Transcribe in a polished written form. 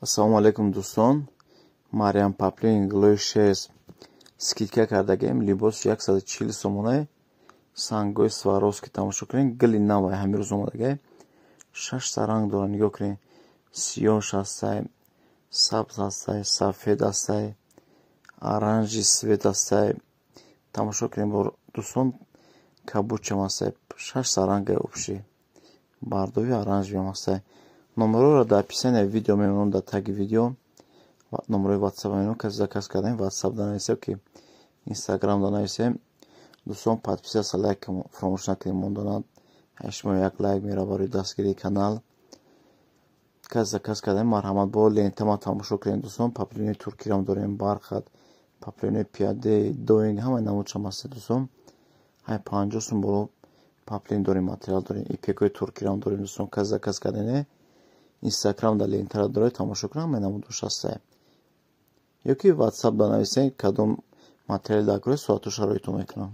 Ассалому алейкум дӯстон. Мариам Paplin Glow Shares скидка кардагем. Либос 140 сомона. Сангои Сваровски тамошо кунед. Гили навай ҳамирӯз омадагай. 6 ранг дора, нигоҳ кунед. Сиёҳ ҳастай, сабз ҳастай, сафед ҳастай, оранжи свет ҳастай. Тамошо кунед дӯстон. Кабучам ҳастай. 6 рангаи обши. Бардови оранжевиам ҳастай. номероро дар описание видео мемонам, дар таги видео номерои WhatsApp мемонам. Каси заказ кардем WhatsApp данависем ки Instagram данависем. дӯстон подписаться, лайк фаромӯш накунед мондана 8 лайк мера барои дастгирии канал. Каси заказ кардем марҳамат бо лентама тамошо кунед дӯстон. Paplin туркиам дорем, бархат, Paplin пиёда, доинг, ҳамаи намудшам ҳаст дӯстон. ҳай 50 сум боло Paplin дорем, материал дорем. ипекои туркиам дорем дӯстон. Каси заказ кардене Instagram да лентара доред, тамошо кунед, ҳамаи намудаш ҳастае. ё ки WhatsApp данависед кадом материали дар кори соату шароитон мекунам.